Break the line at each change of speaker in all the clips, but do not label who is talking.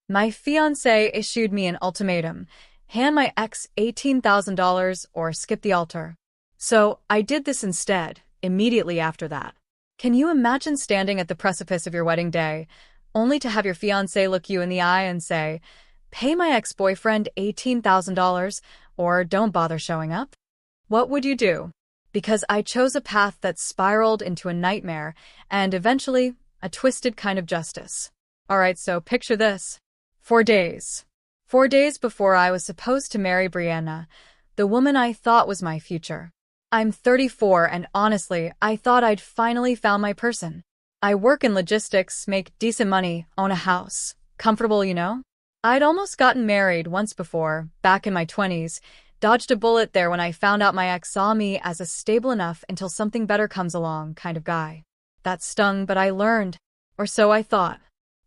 My fiancé issued me an ultimatum. Hand my ex $18,000 or skip the altar. So I did this instead, immediately after that. Can you imagine standing at the precipice of your wedding day, only to have your fiancé look you in the eye and say, pay my ex-boyfriend $18,000 or don't bother showing up? What would you do? Because I chose a path that spiraled into a nightmare and eventually a twisted kind of justice. Alright, so picture this. 4 days. 4 days before I was supposed to marry Brianna, the woman I thought was my future. I'm 34 and honestly, I thought I'd finally found my person. I work in logistics, make decent money, own a house. Comfortable, you know? I'd almost gotten married once before, back in my 20s, dodged a bullet there when I found out my ex saw me as a stable enough until something better comes along kind of guy. That stung, but I learned. Or so I thought.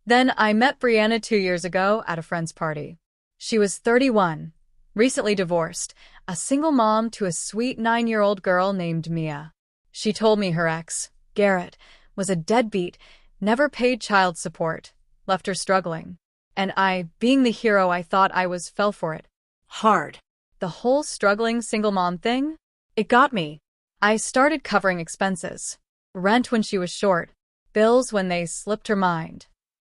Then I met Brianna 2 years ago at a friend's party. She was 31, recently divorced, a single mom to a sweet 9-year-old girl named Mia. She told me her ex, Garrett, was a deadbeat, never paid child support, left her struggling. And I, being the hero I thought I was, fell for it. Hard. The whole struggling single mom thing? It got me. I started covering expenses. Rent when she was short, bills when they slipped her mind.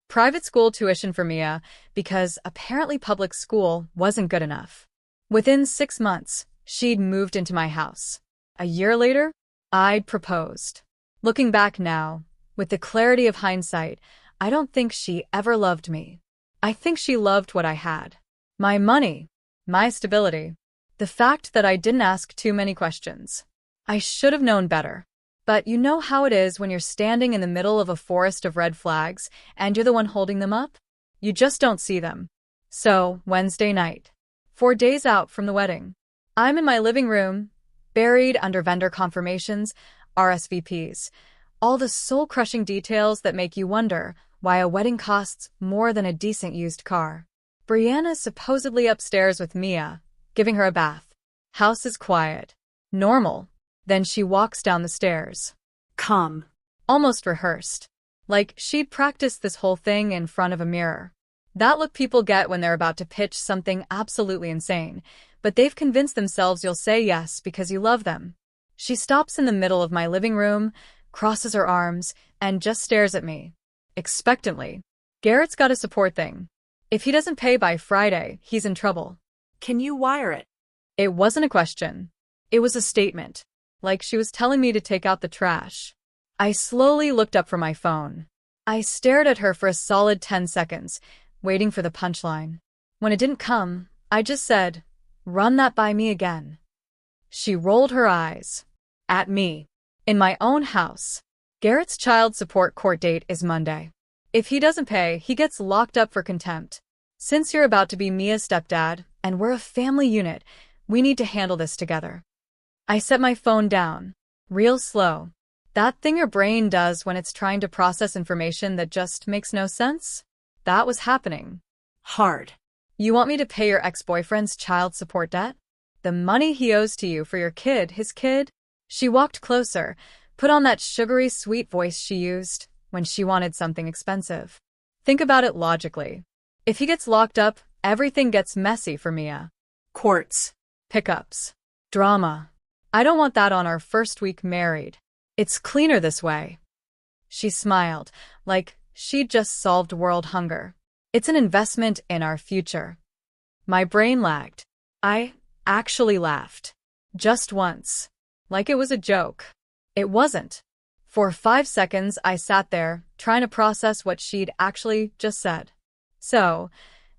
Private school tuition for Mia, because apparently public school wasn't good enough. Within 6 months, she'd moved into my house. A year later, I'd proposed. Looking back now, with the clarity of hindsight, I don't think she ever loved me. I think she loved what I had. My money, my stability, the fact that I didn't ask too many questions. I should have known better. But you know how it is when you're standing in the middle of a forest of red flags and you're the one holding them up? You just don't see them. So, Wednesday night, 4 days out from the wedding, I'm in my living room, buried under vendor confirmations, RSVPs, all the soul-crushing details that make you wonder why a wedding costs more than a decent used car. Brianna's supposedly upstairs with Mia, giving her a bath. House is quiet. Normal. Then she walks down the stairs. Calm. Almost rehearsed. Like she'd practiced this whole thing in front of a mirror. That look people get when they're about to pitch something absolutely insane, but they've convinced themselves you'll say yes because you love them. She stops in the middle of my living room, crosses her arms, and just stares at me. Expectantly. Garrett's got a support thing. If he doesn't pay by Friday, he's in trouble.
Can you wire it?
It wasn't a question. It was a statement. Like she was telling me to take out the trash. I slowly looked up from my phone. I stared at her for a solid 10 seconds, waiting for the punchline. When it didn't come, I just said, "Run that by me again." She rolled her eyes. At me. In my own house. Garrett's child support court date is Monday. If he doesn't pay, he gets locked up for contempt. Since you're about to be Mia's stepdad, and we're a family unit, we need to handle this together. I set my phone down. Real slow. That thing your brain does when it's trying to process information that just makes no sense? That was happening. Hard. You want me to pay your ex-boyfriend's child support debt? The money he owes to you for your kid, his kid? She walked closer, put on that sugary sweet voice she used when she wanted something expensive. Think about it logically. If he gets locked up, everything gets messy for Mia. Courts. Pickups. Drama. I don't want that on our first week married. It's cleaner this way. She smiled, like she'd just solved world hunger. It's an investment in our future. My brain lagged. I actually laughed. Just once. Like it was a joke. It wasn't. For 5 seconds I sat there, trying to process what she'd actually just said. So,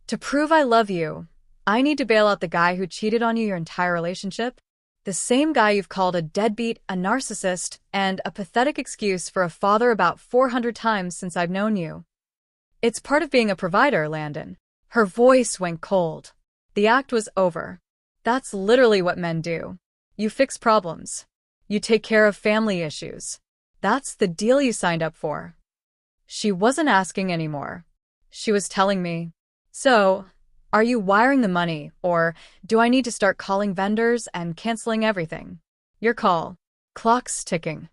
to prove I love you, I need to bail out the guy who cheated on you your entire relationship? The same guy you've called a deadbeat, a narcissist, and a pathetic excuse for a father about 400 times since I've known you. It's part of being a provider, Landon. Her voice went cold. The act was over. That's literally what men do. You fix problems. You take care of family issues. That's the deal you signed up for. She wasn't asking anymore. She was telling me, "So, are you wiring the money, or do I need to start calling vendors and canceling everything?" Your call. Clock's ticking.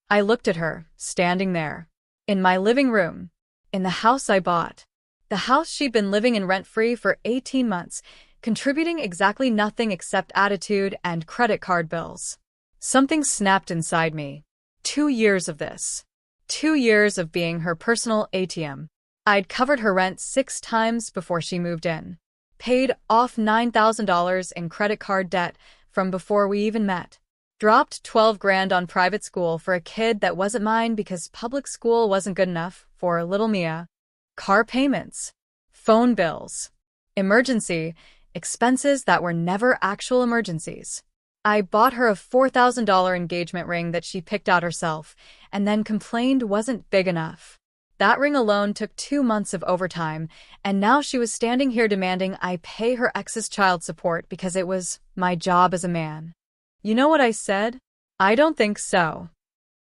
I looked at her, standing there. In my living room. In the house I bought. The house she'd been living in rent-free for 18 months, contributing exactly nothing except attitude and credit card bills. Something snapped inside me. 2 years of this. 2 years of being her personal ATM. I'd covered her rent 6 times before she moved in. Paid off $9,000 in credit card debt from before we even met. Dropped 12 grand on private school for a kid that wasn't mine because public school wasn't good enough for little Mia. Car payments. Phone bills. Emergency expenses that were never actual emergencies. I bought her a $4,000 engagement ring that she picked out herself and then complained wasn't big enough. That ring alone took 2 months of overtime, and now she was standing here demanding I pay her ex's child support because it was my job as a man. You know what I said? I don't think so.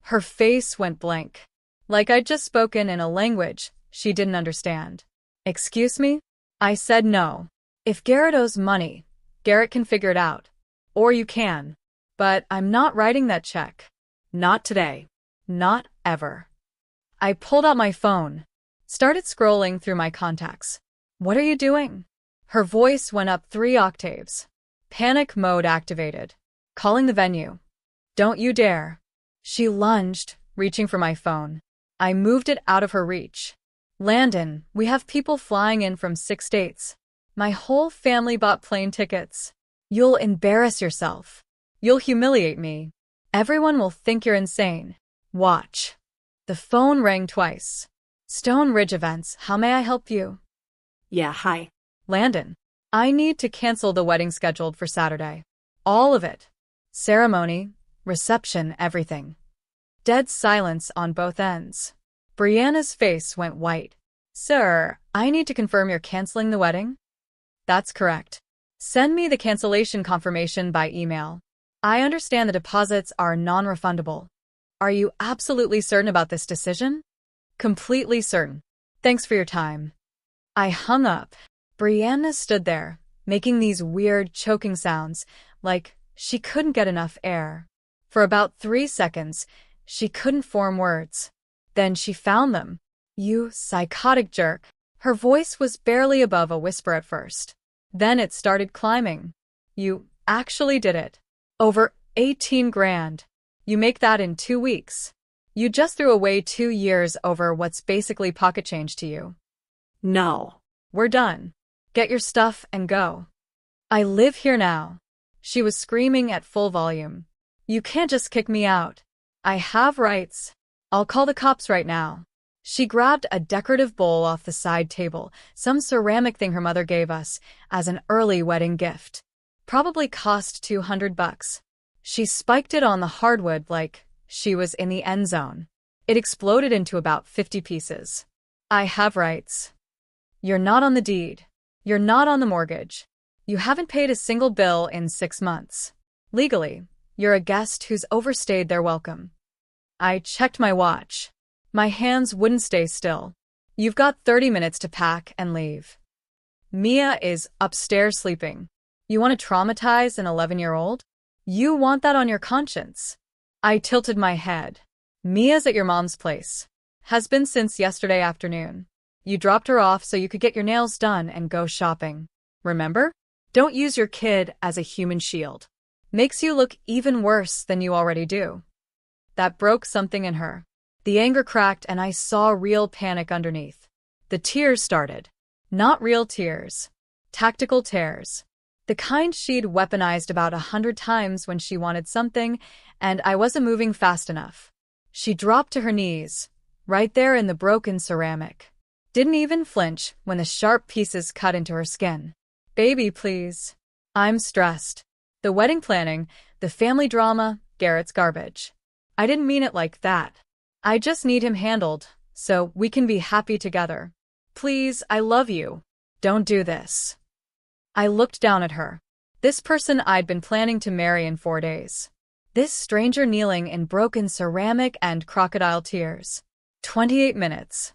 Her face went blank, like I'd just spoken in a language she didn't understand. Excuse me? I said no. If Garrett owes money, Garrett can figure it out. Or you can. But I'm not writing that check. Not today. Not ever. I pulled out my phone, started scrolling through my contacts. What are you doing? Her voice went up 3 octaves. Panic mode activated. Calling the venue. Don't you dare. She lunged, reaching for my phone. I moved it out of her reach. Landon, we have people flying in from 6 states. My whole family bought plane tickets. You'll embarrass yourself. You'll humiliate me. Everyone will think you're insane. Watch. The phone rang twice. Stone Ridge Events, how may I help you?
Yeah, hi.
Landon, I need to cancel the wedding scheduled for Saturday. All of it. Ceremony, reception, everything. Dead silence on both ends. Brianna's face went white. Sir, I need to confirm you're canceling the wedding? That's correct. Send me the cancellation confirmation by email. I understand the deposits are non-refundable. Are you absolutely certain about this decision? Completely certain. Thanks for your time. I hung up. Brianna stood there, making these weird choking sounds, like she couldn't get enough air. For about 3 seconds, she couldn't form words. Then she found them. You psychotic jerk. Her voice was barely above a whisper at first. Then it started climbing. You actually did it. Over 18 grand. You make that in 2 weeks. You just threw away 2 years over what's basically pocket change to you.
No.
We're done. Get your stuff and go. I live here now. She was screaming at full volume. You can't just kick me out. I have rights. I'll call the cops right now. She grabbed a decorative bowl off the side table, some ceramic thing her mother gave us as an early wedding gift. Probably cost $200. She spiked it on the hardwood like she was in the end zone. It exploded into about 50 pieces. I have rights. You're not on the deed. You're not on the mortgage. You haven't paid a single bill in 6 months. Legally, you're a guest who's overstayed their welcome. I checked my watch. My hands wouldn't stay still. You've got 30 minutes to pack and leave. Mia is upstairs sleeping. You want to traumatize an 11-year-old? You want that on your conscience. I tilted my head. Mia's at your mom's place. Has been since yesterday afternoon. You dropped her off so you could get your nails done and go shopping. Remember? Don't use your kid as a human shield. Makes you look even worse than you already do. That broke something in her. The anger cracked and I saw real panic underneath. The tears started. Not real tears. Tactical tears. The kind she'd weaponized about 100 times when she wanted something, and I wasn't moving fast enough. She dropped to her knees, right there in the broken ceramic. Didn't even flinch when the sharp pieces cut into her skin. Baby, please. I'm stressed. The wedding planning, the family drama, Garrett's garbage. I didn't mean it like that. I just need him handled, so we can be happy together. Please, I love you. Don't do this. I looked down at her. This person I'd been planning to marry in 4 days. This stranger kneeling in broken ceramic and crocodile tears. 28 minutes.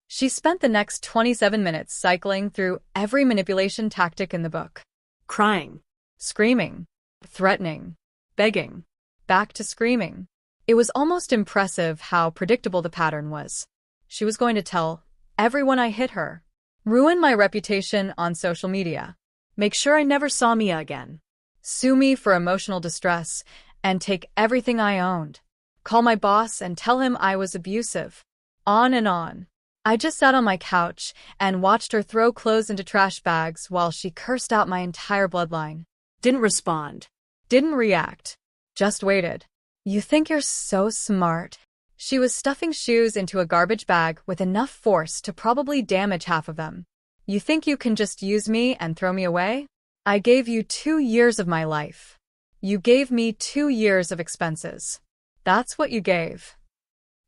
She spent the next 27 minutes cycling through every manipulation tactic in the book.
Crying.
Screaming. Threatening. Begging. Back to screaming. It was almost impressive how predictable the pattern was. She was going to tell everyone I hit her. Ruin my reputation on social media.
Make sure I never saw Mia again.
Sue me for emotional distress and take everything I owned. Call my boss and tell him I was abusive. On and on. I just sat on my couch and watched her throw clothes into trash bags while she cursed out my entire bloodline.
Didn't respond.
Didn't react. Just waited. You think you're so smart? She was stuffing shoes into a garbage bag with enough force to probably damage half of them. You think you can just use me and throw me away? I gave you 2 years of my life. You gave me 2 years of expenses. That's what you gave.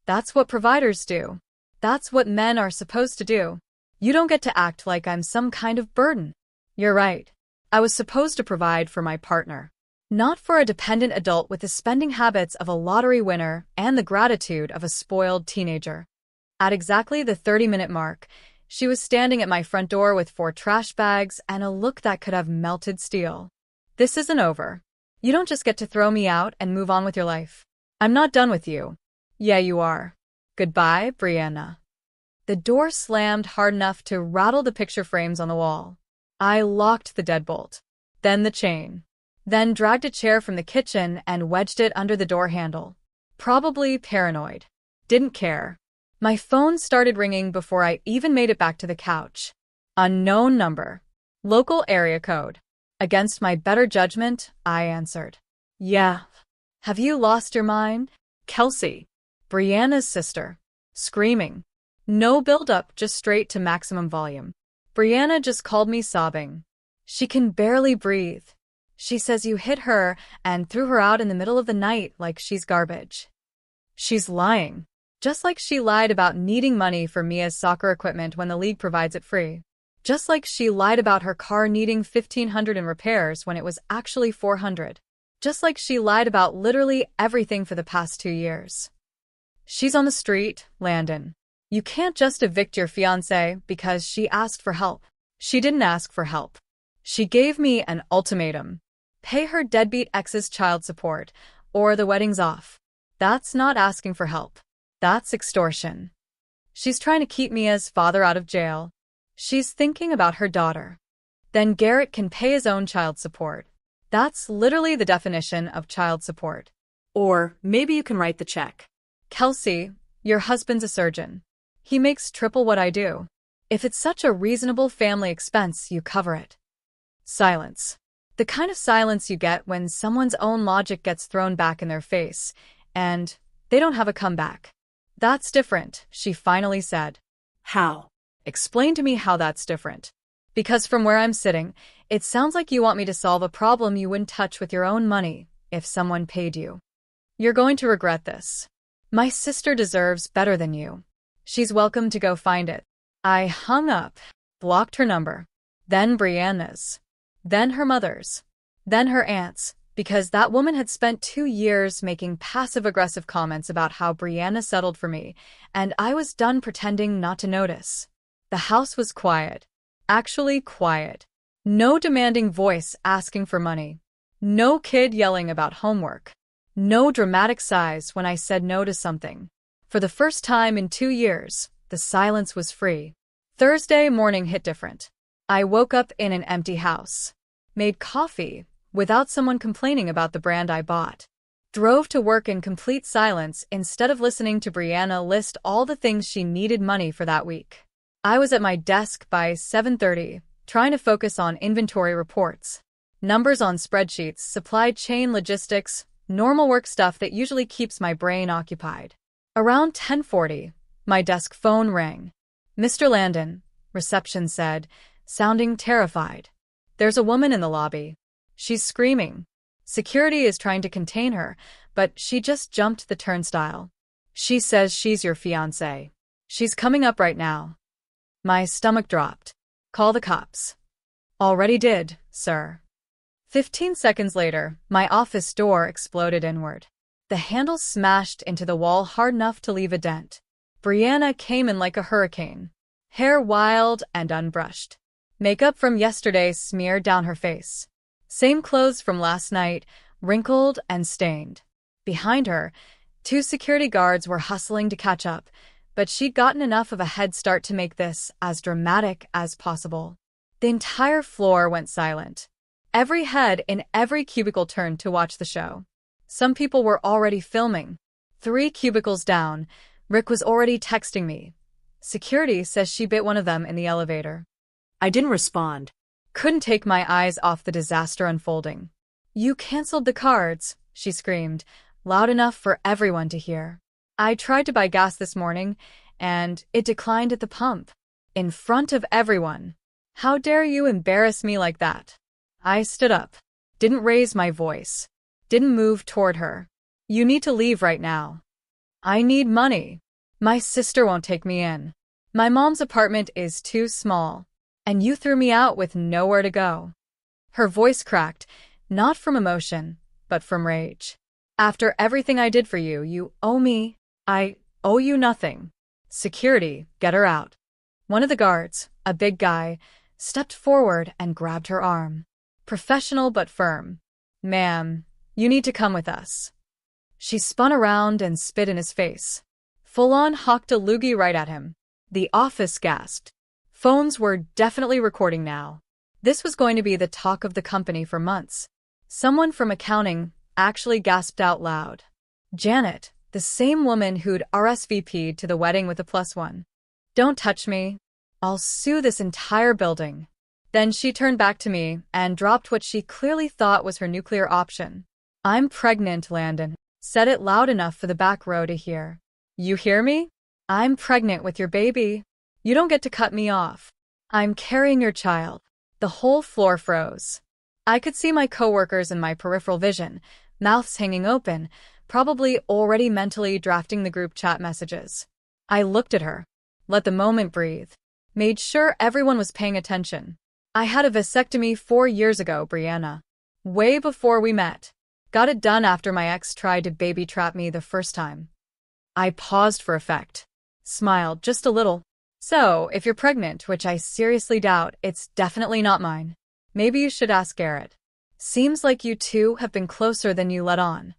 That's what providers do. That's what men are supposed to do. You don't get to act like I'm some kind of burden. You're right. I was supposed to provide for my partner. Not for a dependent adult with the spending habits of a lottery winner and the gratitude of a spoiled teenager. At exactly the 30-minute mark, she was standing at my front door with 4 trash bags and a look that could have melted steel. This isn't over. You don't just get to throw me out and move on with your life. I'm not done with you. Yeah, you are. Goodbye, Brianna. The door slammed hard enough to rattle the picture frames on the wall. I locked the deadbolt, then the chain, then dragged a chair from the kitchen and wedged it under the door handle. Probably paranoid. Didn't care. My phone started ringing before I even made it back to the couch. Unknown number. Local area code. Against my better judgment, I answered. Yeah. Have you lost your mind?
Kelsey.
Brianna's sister. Screaming. No build-up, just straight to maximum volume. Brianna just called me sobbing. She can barely breathe. She says you hit her and threw her out in the middle of the night like she's garbage. She's lying. Just like she lied about needing money for Mia's soccer equipment when the league provides it free. Just like she lied about her car needing $1,500 in repairs when it was actually $400. Just like she lied about literally everything for the past 2 years. She's on the street, Landon. You can't just evict your fiancée because she asked for help. She didn't ask for help. She gave me an ultimatum. Pay her deadbeat ex's child support, or the wedding's off. That's not asking for help. That's extortion. She's trying to keep Mia's father out of jail. She's thinking about her daughter. Then Garrett can pay his own child support. That's literally the definition of child support.
Or maybe you can write the check.
Kelsey, your husband's a surgeon. He makes triple what I do. If it's such a reasonable family expense, you cover it. Silence. The kind of silence you get when someone's own logic gets thrown back in their face, and they don't have a comeback. That's different, she finally said.
How?
Explain to me how that's different. Because from where I'm sitting, it sounds like you want me to solve a problem you wouldn't touch with your own money if someone paid you. You're going to regret this. My sister deserves better than you. She's welcome to go find it. I hung up, blocked her number, then Brianna's, then her mother's, then her aunt's, because that woman had spent 2 years making passive-aggressive comments about how Brianna settled for me, and I was done pretending not to notice. The house was quiet. Actually quiet. No demanding voice asking for money. No kid yelling about homework. No dramatic sighs when I said no to something. For the first time in 2 years, the silence was free. Thursday morning hit different. I woke up in an empty house. Made coffee, without someone complaining about the brand I bought. Drove to work in complete silence instead of listening to Brianna list all the things she needed money for that week. I was at my desk by 7:30, trying to focus on inventory reports. Numbers on spreadsheets, supply chain logistics, normal work stuff that usually keeps my brain occupied. Around 10:40, my desk phone rang. Mr. Landon, reception said, sounding terrified. There's a woman in the lobby. She's screaming. Security is trying to contain her, but she just jumped the turnstile. She says she's your fiancée. She's coming up right now. My stomach dropped. Call the cops. Already did, sir. 15 seconds later, my office door exploded inward. The handle smashed into the wall hard enough to leave a dent. Brianna came in like a hurricane. Hair wild and unbrushed. Makeup from yesterday smeared down her face. Same clothes from last night, wrinkled and stained. Behind her, 2 security guards were hustling to catch up, but she'd gotten enough of a head start to make this as dramatic as possible. The entire floor went silent. Every head in every cubicle turned to watch the show. Some people were already filming. 3 cubicles down, Rick was already texting me. Security says she bit one of them in the elevator.
I didn't respond.
Couldn't take my eyes off the disaster unfolding. You canceled the cards, she screamed, loud enough for everyone to hear. I tried to buy gas this morning, and it declined at the pump. In front of everyone. How dare you embarrass me like that? I stood up. Didn't raise my voice. Didn't move toward her. You need to leave right now. I need money. My sister won't take me in. My mom's apartment is too small. And you threw me out with nowhere to go. Her voice cracked, not from emotion, but from rage. After everything I did for you, you owe me. I owe you nothing. Security, get her out. One of the guards, a big guy, stepped forward and grabbed her arm. Professional but firm. Ma'am, you need to come with us. She spun around and spit in his face. Full-on hawked a loogie right at him. The office gasped. Phones were definitely recording now. This was going to be the talk of the company for months. Someone from accounting actually gasped out loud. Janet, the same woman who'd RSVP'd to the wedding with a +1. Don't touch me. I'll sue this entire building. Then she turned back to me and dropped what she clearly thought was her nuclear option. I'm pregnant, Landon. Said it loud enough for the back row to hear. You hear me? I'm pregnant with your baby. You don't get to cut me off. I'm carrying your child. The whole floor froze. I could see my coworkers in my peripheral vision, mouths hanging open, probably already mentally drafting the group chat messages. I looked at her, let the moment breathe, made sure everyone was paying attention. I had a vasectomy 4 years ago, Brianna. Way before we met. Got it done after my ex tried to baby trap me the first time. I paused for effect. Smiled just a little. So, if you're pregnant, which I seriously doubt, it's definitely not mine. Maybe you should ask Garrett. Seems like you two have been closer than you let on.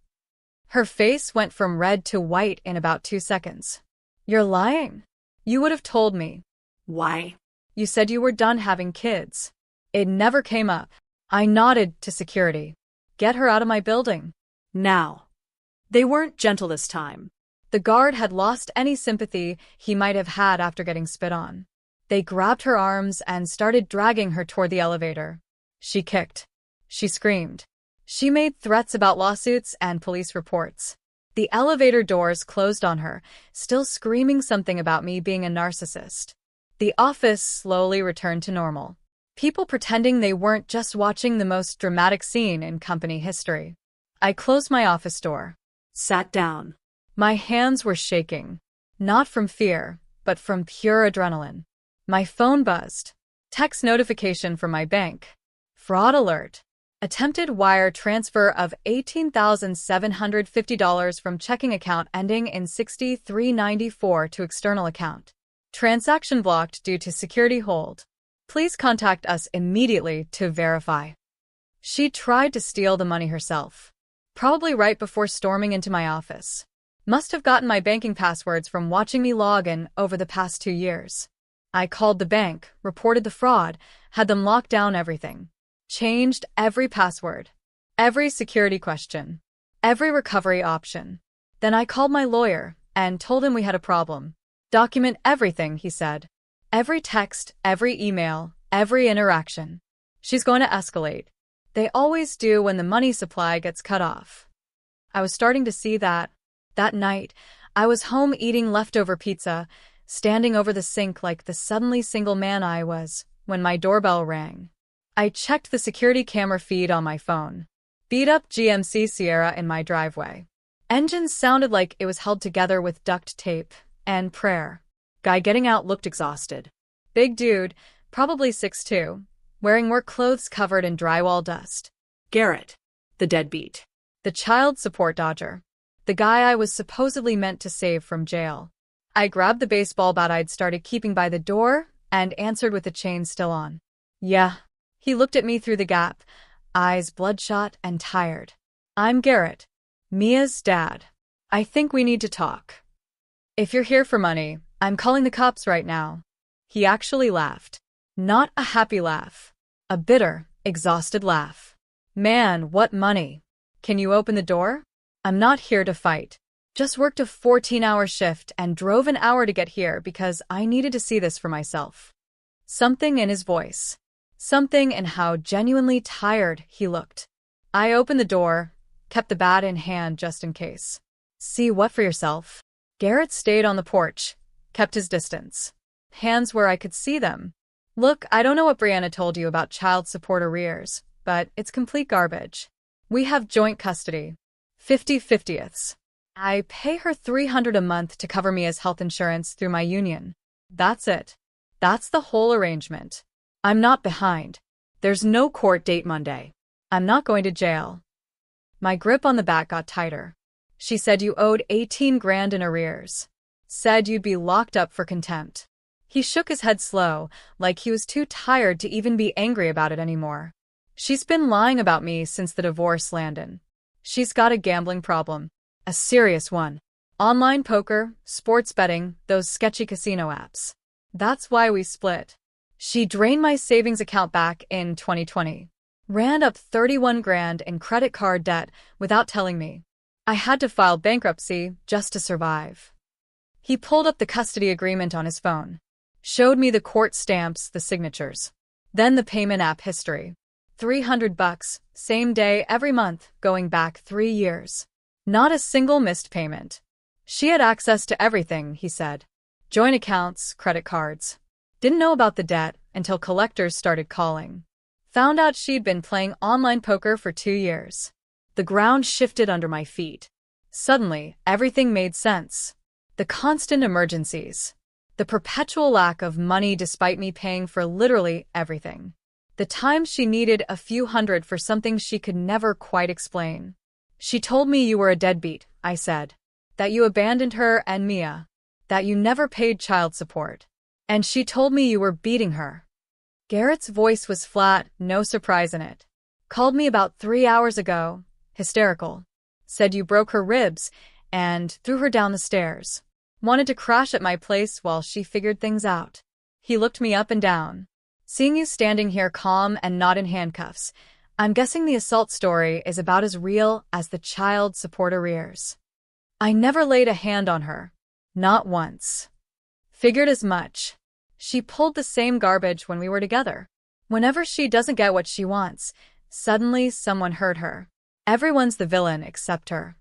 Her face went from red to white in about 2 seconds. You're lying. You would have told me.
Why?
You said you were done having kids. It never came up. I nodded to security. Get her out of my building.
Now. They weren't gentle this time.
The guard had lost any sympathy he might have had after getting spit on. They grabbed her arms and started dragging her toward the elevator. She kicked. She screamed. She made threats about lawsuits and police reports. The elevator doors closed on her, still screaming something about me being a narcissist. The office slowly returned to normal. People pretending they weren't just watching the most dramatic scene in company history. I closed my office door.
Sat down.
My hands were shaking. Not from fear, but from pure adrenaline. My phone buzzed. Text notification from my bank. Fraud alert. Attempted wire transfer of $18,750 from checking account ending in 6394 to external account. Transaction blocked due to security hold. Please contact us immediately to verify. She tried to steal the money herself. Probably right before storming into my office. Must have gotten my banking passwords from watching me log in over the past 2 years. I called the bank, reported the fraud, had them lock down everything. Changed every password, every security question, every recovery option. Then I called my lawyer and told him we had a problem. Document everything, he said. Every text, every email, every interaction. She's going to escalate. They always do when the money supply gets cut off. I was starting to see that. That night, I was home eating leftover pizza, standing over the sink like the suddenly single man I was, when my doorbell rang. I checked the security camera feed on my phone. Beat-up GMC Sierra in my driveway. Engine sounded like it was held together with duct tape and prayer. Guy getting out looked exhausted. Big dude, probably 6'2", wearing work clothes covered in drywall dust.
Garrett, the deadbeat.
The child support dodger. The guy I was supposedly meant to save from jail. I grabbed the baseball bat I'd started keeping by the door and answered with the chain still on. Yeah. He looked at me through the gap, eyes bloodshot and tired. I'm Garrett, Mia's dad. I think we need to talk. If you're here for money, I'm calling the cops right now. He actually laughed. Not a happy laugh. A bitter, exhausted laugh. Man, what money. Can you open the door? I'm not here to fight. Just worked a 14-hour shift and drove an hour to get here because I needed to see this for myself. Something in his voice. Something in how genuinely tired he looked. I opened the door, kept the bat in hand just in case. See what for yourself? Garrett stayed on the porch, kept his distance. Hands where I could see them. Look, I don't know what Brianna told you about child support arrears, but it's complete garbage. We have joint custody. 50/50ths. I pay her $300 a month to cover me as health insurance through my union. That's it. That's the whole arrangement. I'm not behind. There's no court date Monday. I'm not going to jail. My grip on the bat got tighter. She said you owed 18 grand in arrears. Said you'd be locked up for contempt. He shook his head slow, like he was too tired to even be angry about it anymore. She's been lying about me since the divorce landed. She's got a gambling problem. A serious one. Online poker, sports betting, those sketchy casino apps. That's why we split. She drained my savings account back in 2020. Ran up 31 grand in credit card debt without telling me. I had to file bankruptcy just to survive. He pulled up the custody agreement on his phone. Showed me the court stamps, the signatures. Then the payment app history. $300, same day every month, going back 3 years. Not a single missed payment. She had access to everything, he said. Joint accounts, credit cards. Didn't know about the debt until collectors started calling. Found out she'd been playing online poker for 2 years. The ground shifted under my feet. Suddenly, everything made sense. The constant emergencies. The perpetual lack of money despite me paying for literally everything. The times she needed a few hundred for something she could never quite explain. She told me you were a deadbeat, I said. That you abandoned her and Mia. That you never paid child support. And she told me you were beating her. Garrett's voice was flat, no surprise in it. Called me about 3 hours ago, hysterical. Said you broke her ribs and threw her down the stairs. Wanted to crash at my place while she figured things out. He looked me up and down. Seeing you standing here calm and not in handcuffs, I'm guessing the assault story is about as real as the child support arrears. I never laid a hand on her. Not once. Figured as much. She pulled the same garbage when we were together. Whenever she doesn't get what she wants, suddenly someone hurt her. Everyone's the villain except her.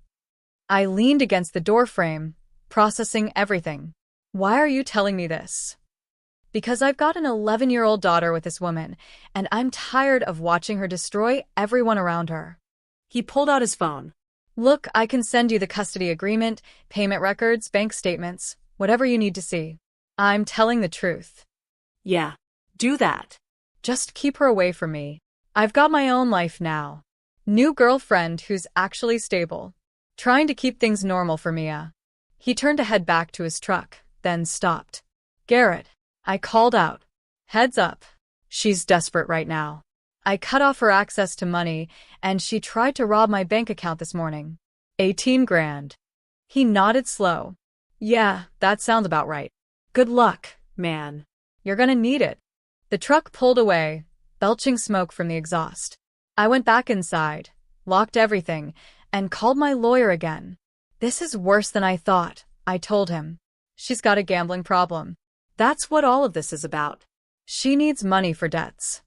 I leaned against the doorframe, processing everything. Why are you telling me this? Because I've got an 11-year-old daughter with this woman, and I'm tired of watching her destroy everyone around her.
He pulled out his phone.
Look, I can send you the custody agreement, payment records, bank statements, whatever you need to see. I'm telling the truth.
Yeah, do that.
Just keep her away from me. I've got my own life now. New girlfriend who's actually stable. Trying to keep things normal for Mia. He turned to head back to his truck, then stopped. Garrett, I called out. Heads up. She's desperate right now. I cut off her access to money, and she tried to rob my bank account this morning. 18 grand. He nodded slow. Yeah, that sounds about right. Good luck, man. You're gonna need it. The truck pulled away, belching smoke from the exhaust. I went back inside, locked everything, and called my lawyer again. This is worse than I thought, I told him. She's got a gambling problem. That's what all of this is about. She needs money for debts.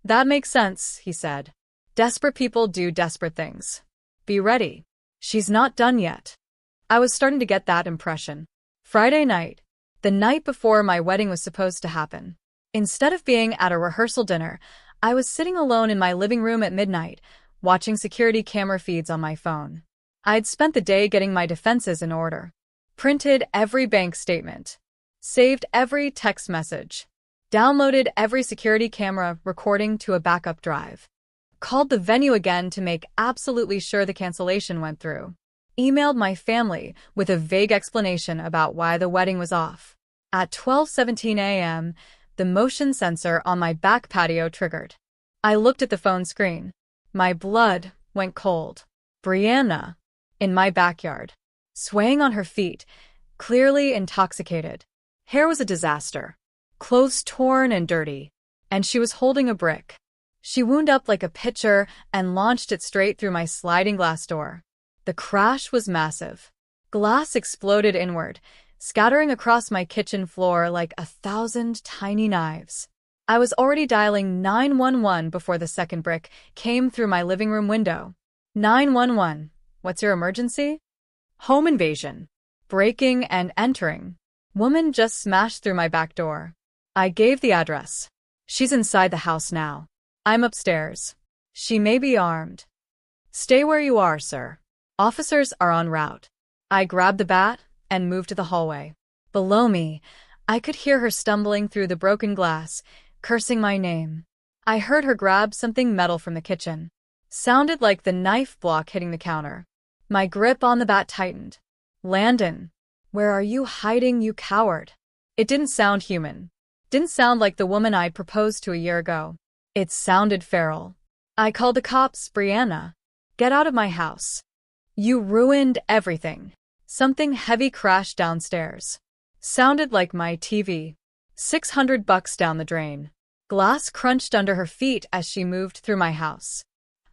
That makes sense, he said. Desperate people do desperate things. Be ready. She's not done yet. I was starting to get that impression. Friday night, the night before my wedding was supposed to happen. Instead of being at a rehearsal dinner, I was sitting alone in my living room at midnight, watching security camera feeds on my phone. I'd spent the day getting my defenses in order. Printed every bank statement. Saved every text message. Downloaded every security camera recording to a backup drive. Called the venue again to make absolutely sure the cancellation went through. Emailed my family with a vague explanation about why the wedding was off. At 12:17 a.m., the motion sensor on my back patio triggered. I looked at the phone screen. My blood went cold. Brianna, in my backyard, swaying on her feet, clearly intoxicated. Hair was a disaster. Clothes torn and dirty. And she was holding a brick. She wound up like a pitcher and launched it straight through my sliding glass door. The crash was massive. Glass exploded inward, scattering across my kitchen floor like 1,000 tiny knives. I was already dialing 911 before the second brick came through my living room window. 911, what's your emergency?
Home invasion.
Breaking and entering. Woman just smashed through my back door. I gave the address. She's inside the house now. I'm upstairs. She may be armed.
Stay where you are, sir.
Officers are en route. I grabbed the bat and moved to the hallway. Below me, I could hear her stumbling through the broken glass, cursing my name. I heard her grab something metal from the kitchen. Sounded like the knife block hitting the counter. My grip on the bat tightened. Landon, where are you hiding, you coward? It didn't sound human. Didn't sound like the woman I'd proposed to a year ago. It sounded feral. I called the cops. Brianna, get out of my house. You ruined everything. Something heavy crashed downstairs. Sounded like my TV. $600 down the drain. Glass crunched under her feet as she moved through my house.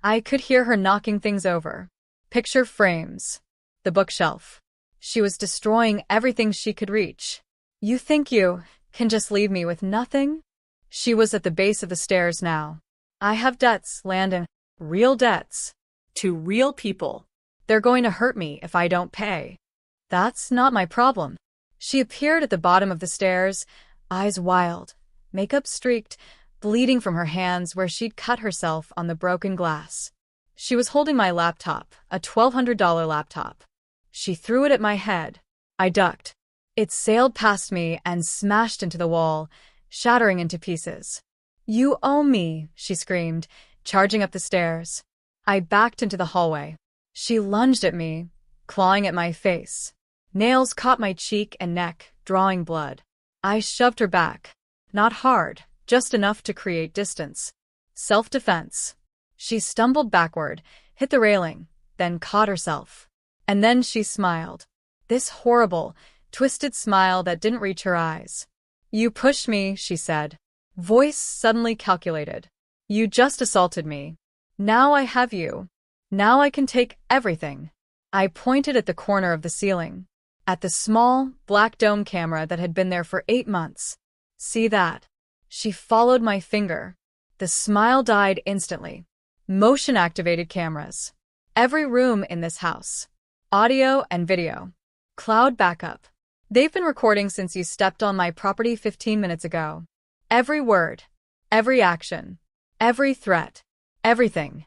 I could hear her knocking things over. Picture frames. The bookshelf. She was destroying everything she could reach. You think you can just leave me with nothing? She was at the base of the stairs now. I have debts, Landon. Real debts.
To real people.
They're going to hurt me if I don't pay. That's not my problem. She appeared at the bottom of the stairs, eyes wild, makeup streaked, bleeding from her hands where she'd cut herself on the broken glass. She was holding my laptop, a $1,200 laptop. She threw it at my head. I ducked. It sailed past me and smashed into the wall, shattering into pieces. You owe me, she screamed, charging up the stairs. I backed into the hallway. She lunged at me, clawing at my face. Nails caught my cheek and neck, drawing blood. I shoved her back. Not hard, just enough to create distance. Self-defense. She stumbled backward, hit the railing, then caught herself. And then she smiled. This horrible, twisted smile that didn't reach her eyes. You pushed me, she said. Voice suddenly calculated. You just assaulted me. Now I have you. Now I can take everything. I pointed at the corner of the ceiling. At the small, black dome camera that had been there for 8 months. See that? She followed my finger. The smile died instantly. Motion-activated cameras. Every room in this house. Audio and video. Cloud backup. They've been recording since you stepped on my property 15 minutes ago. Every word. Every action. Every threat. Everything.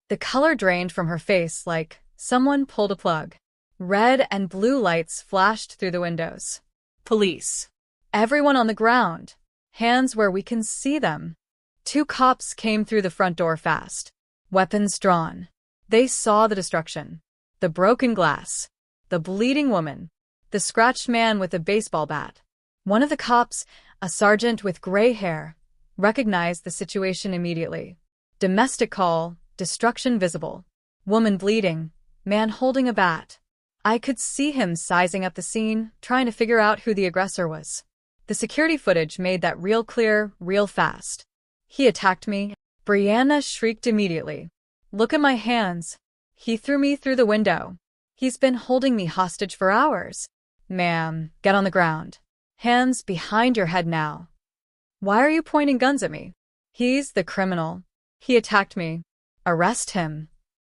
The color drained from her face like someone pulled a plug. Red and blue lights flashed through the windows.
Police.
Everyone on the ground. Hands where we can see them. 2 cops came through the front door fast. Weapons drawn. They saw the destruction. The broken glass. The bleeding woman. The scratched man with a baseball bat. One of the cops, a sergeant with gray hair, recognized the situation immediately. Domestic call, destruction visible. Woman bleeding, man holding a bat. I could see him sizing up the scene, trying to figure out who the aggressor was. The security footage made that real clear, real fast. He attacked me. Brianna shrieked immediately. Look at my hands. He threw me through the window. He's been holding me hostage for hours. Ma'am, get on the ground. Hands behind your head now. Why are you pointing guns at me? He's the criminal. He attacked me. Arrest him.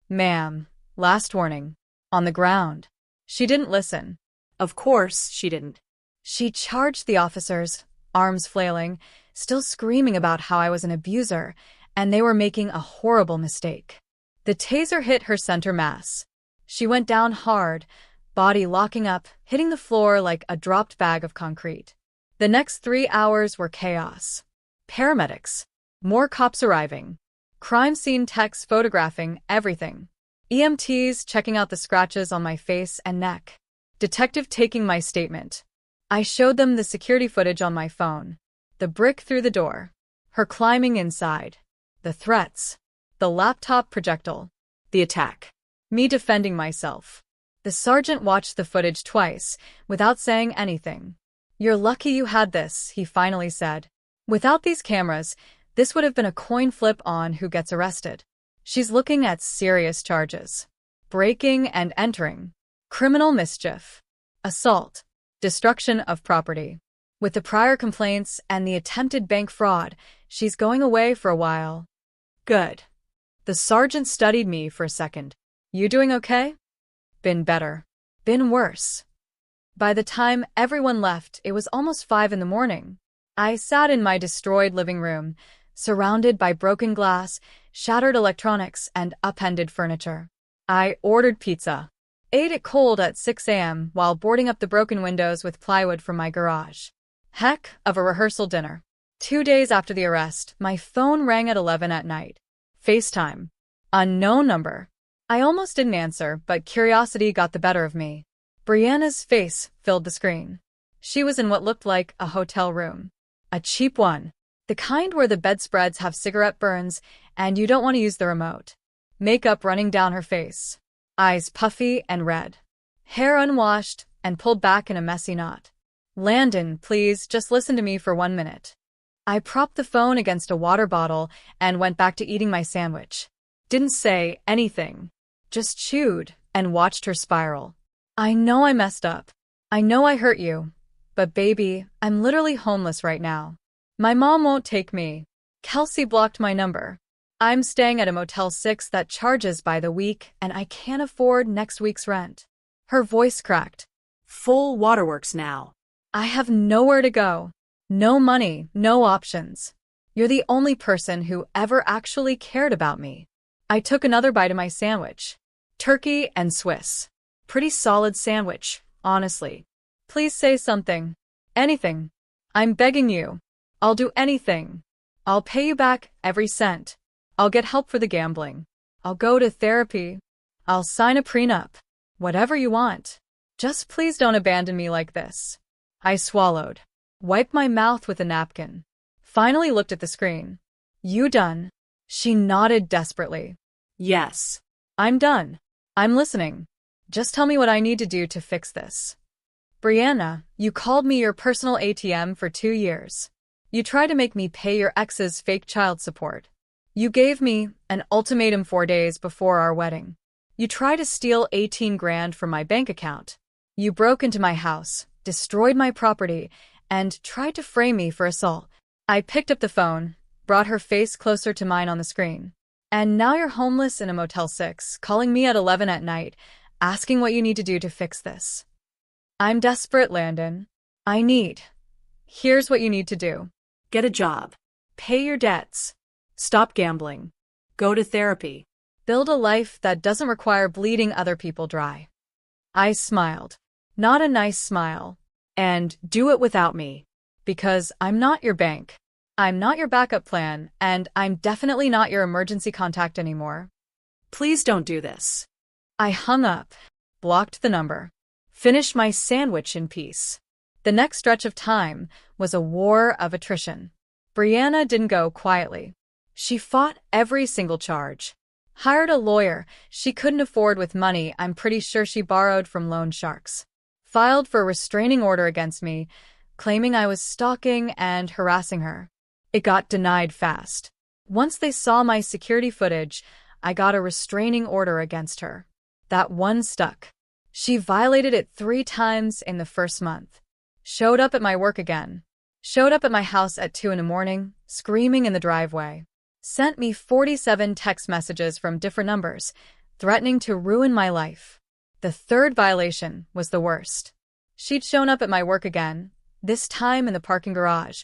Ma'am, last warning. On the ground. She didn't listen.
Of course she didn't.
She charged the officers, arms flailing, still screaming about how I was an abuser, and they were making a horrible mistake. The taser hit her center mass. She went down hard, body locking up, hitting the floor like a dropped bag of concrete. The next 3 hours were chaos. Paramedics. More cops arriving. Crime scene techs photographing everything. EMTs checking out the scratches on my face and neck. Detective taking my statement. I showed them the security footage on my phone. The brick through the door. Her climbing inside. The threats. The laptop projectile. The attack. Me defending myself. The sergeant watched the footage twice, without saying anything. You're lucky you had this, he finally said. Without these cameras, this would have been a coin flip on who gets arrested. She's looking at serious charges. Breaking and entering. Criminal mischief. Assault. Destruction of property. With the prior complaints and the attempted bank fraud, she's going away for a while. Good. The sergeant studied me for a second. You doing okay? Been better. Been worse. By the time everyone left, it was almost 5 in the morning. I sat in my destroyed living room, surrounded by broken glass, shattered electronics, and upended furniture. I ordered pizza. Ate it cold at 6 a.m. while boarding up the broken windows with plywood from my garage. Heck of a rehearsal dinner. 2 days after the arrest, my phone rang at 11 at night. FaceTime. Unknown number. I almost didn't answer, but curiosity got the better of me. Brianna's face filled the screen. She was in what looked like a hotel room. A cheap one. The kind where the bedspreads have cigarette burns and you don't want to use the remote. Makeup running down her face. Eyes puffy and red. Hair unwashed and pulled back in a messy knot. Landon, please, just listen to me for 1 minute. I propped the phone against a water bottle and went back to eating my sandwich. Didn't say anything. Just chewed and watched her spiral. I know I messed up. I know I hurt you. But baby, I'm literally homeless right now. My mom won't take me. Kelsey blocked my number. I'm staying at a Motel 6 that charges by the week and I can't afford next week's rent. Her voice cracked.
Full waterworks now.
I have nowhere to go. No money, no options. You're the only person who ever actually cared about me. I took another bite of my sandwich. Turkey and Swiss. Pretty solid sandwich, honestly. Please say something. Anything. I'm begging you. I'll do anything. I'll pay you back every cent. I'll get help for the gambling. I'll go to therapy. I'll sign a prenup. Whatever you want. Just please don't abandon me like this. I swallowed. Wiped my mouth with a napkin. Finally looked at the screen. You done? She nodded desperately.
Yes.
I'm done. I'm listening. Just tell me what I need to do to fix this. Brianna, you called me your personal ATM for 2 years. You tried to make me pay your ex's fake child support. You gave me an ultimatum 4 days before our wedding. You tried to steal 18 grand from my bank account. You broke into my house, destroyed my property, and tried to frame me for assault. I picked up the phone, brought her face closer to mine on the screen. And now you're homeless in a Motel 6, calling me at 11 at night, asking what you need to do to fix this. I'm desperate, Landon. Here's what you need to do.
Get a job.
Pay your debts.
Stop gambling. Go to therapy.
Build a life that doesn't require bleeding other people dry. I smiled. Not a nice smile. And do it without me. Because I'm not your bank. I'm not your backup plan, and I'm definitely not your emergency contact anymore.
Please don't do this.
I hung up, blocked the number, finished my sandwich in peace. The next stretch of time was a war of attrition. Brianna didn't go quietly. She fought every single charge. Hired a lawyer she couldn't afford with money I'm pretty sure she borrowed from loan sharks. Filed for a restraining order against me, claiming I was stalking and harassing her. It got denied fast. Once they saw my security footage, I got a restraining order against her. That one stuck. She violated it 3 times in the first month. Showed up at my work again. Showed up at my house at 2 in the morning, screaming in the driveway. Sent me 47 text messages from different numbers, threatening to ruin my life. The 3rd violation was the worst. She'd shown up at my work again, this time in the parking garage,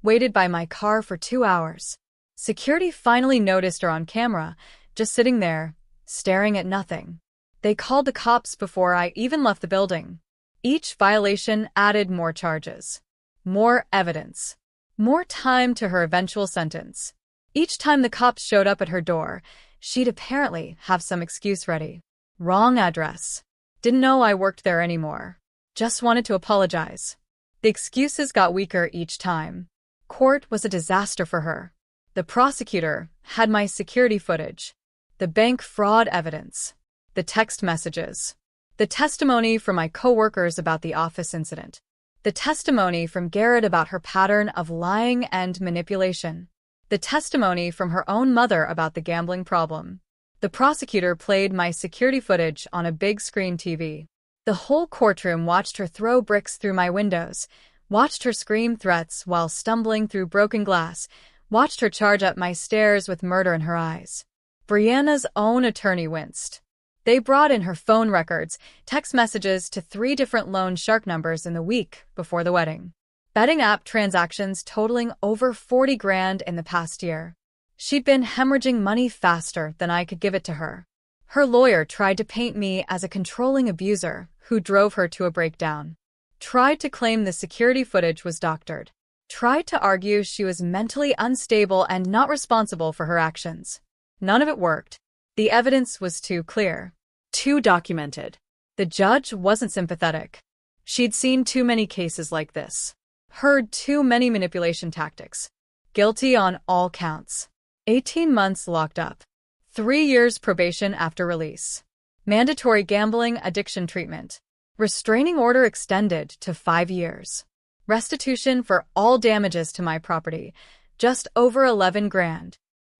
waited by my car for 2 hours. Security finally noticed her on camera, just sitting there, staring at nothing. They called the cops before I even left the building. Each violation added more charges, more evidence, more time to her eventual sentence. Each time the cops showed up at her door, she'd apparently have some excuse ready. Wrong address. Didn't know I worked there anymore. Just wanted to apologize. The excuses got weaker each time. Court was a disaster for her. The prosecutor had my security footage, the bank fraud evidence, the text messages, the testimony from my coworkers about the office incident. The testimony from Garrett about her pattern of lying and manipulation. The testimony from her own mother about the gambling problem. The prosecutor played my security footage on a big screen TV. The whole courtroom watched her throw bricks through my windows, watched her scream threats while stumbling through broken glass, watched her charge up my stairs with murder in her eyes. Brianna's own attorney winced. They brought in her phone records, text messages to 3 different loan shark numbers in the week before the wedding. Betting app transactions totaling over 40 grand in the past year. She'd been hemorrhaging money faster than I could give it to her. Her lawyer tried to paint me as a controlling abuser who drove her to a breakdown. Tried to claim the security footage was doctored. Tried to argue she was mentally unstable and not responsible for her actions. None of it worked. The evidence was too clear.
Too documented.
The judge wasn't sympathetic. She'd seen too many cases like this. Heard too many manipulation tactics. Guilty on all counts. 18 months locked up. 3 years probation after release. Mandatory gambling addiction treatment. Restraining order extended to 5 years. Restitution for all damages to my property. Just over 11 grand.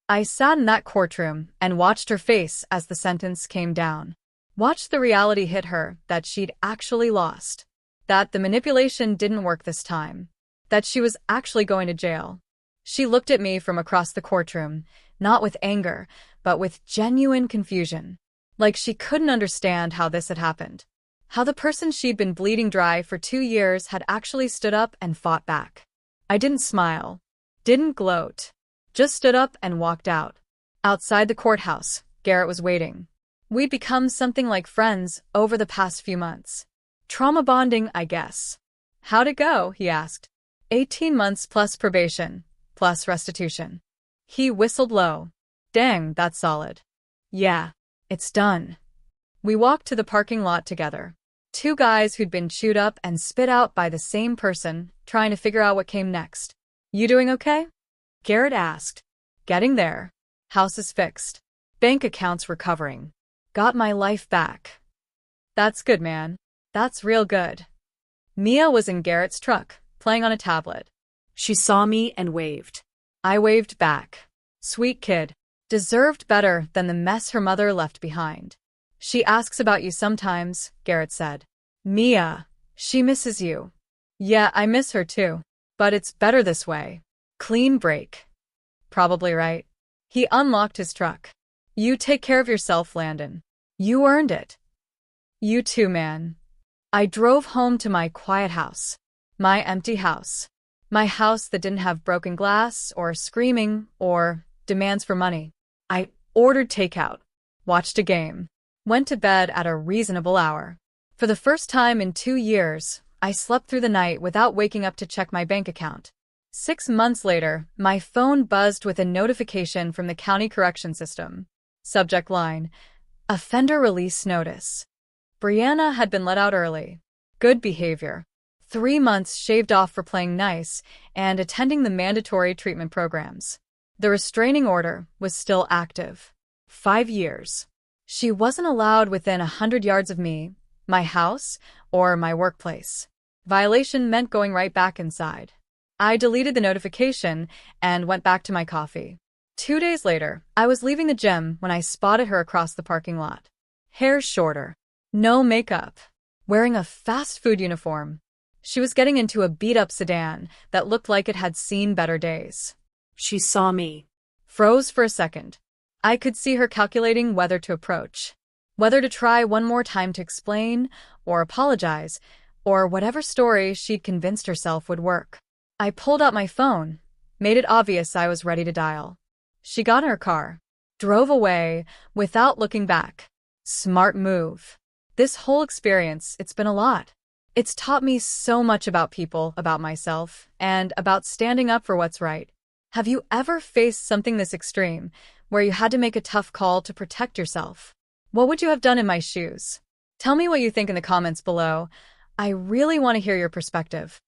I sat in that courtroom and watched her face as the sentence came down. Watched the reality hit her that she'd actually lost. That the manipulation didn't work this time. That she was actually going to jail. She looked at me from across the courtroom, not with anger, but with genuine confusion. Like she couldn't understand how this had happened. How the person she'd been bleeding dry for 2 years had actually stood up and fought back. I didn't smile. Didn't gloat. Just stood up and walked out. Outside the courthouse, Garrett was waiting. We'd become something like friends over the past few months. Trauma bonding, I guess. How'd it go? He asked. 18 months plus probation, plus restitution. He whistled low. Dang, that's solid. Yeah, it's done. We walked to the parking lot together. 2 guys who'd been chewed up and spit out by the same person, trying to figure out what came next. You doing okay? Garrett asked. Getting there. House is fixed. Bank accounts recovering. Got my life back. That's good, man. That's real good. Mia was in Garrett's truck, playing on a tablet.
She saw me and waved.
I waved back. Sweet kid. Deserved better than the mess her mother left behind. She asks about you sometimes, Garrett said. Mia. She misses you. Yeah, I miss her too. But it's better this way. Clean break. Probably right. He unlocked his truck. You take care of yourself, Landon. You earned it. You too, man. I drove home to my quiet house. My empty house. My house that didn't have broken glass or screaming or demands for money. I ordered takeout. Watched a game. Went to bed at a reasonable hour. For the first time in 2 years, I slept through the night without waking up to check my bank account. 6 months later, my phone buzzed with a notification from the county correction system. Subject line: Offender release notice. Brianna had been let out early. Good behavior. 3 months shaved off for playing nice and attending the mandatory treatment programs. The restraining order was still active. 5 years. She wasn't allowed within 100 yards of me, my house, or my workplace. Violation meant going right back inside. I deleted the notification and went back to my coffee. 2 days later, I was leaving the gym when I spotted her across the parking lot. Hair shorter. No makeup. Wearing a fast food uniform. She was getting into a beat-up sedan that looked like it had seen better days.
She saw me.
Froze for a second. I could see her calculating whether to approach. Whether to try one more time to explain, or apologize, or whatever story she'd convinced herself would work. I pulled out my phone, made it obvious I was ready to dial. She got in her car, drove away without looking back. Smart move. This whole experience, it's been a lot. It's taught me so much about people, about myself, and about standing up for what's right. Have you ever faced something this extreme, where you had to make a tough call to protect yourself? What would you have done in my shoes? Tell me what you think in the comments below. I really want to hear your perspective.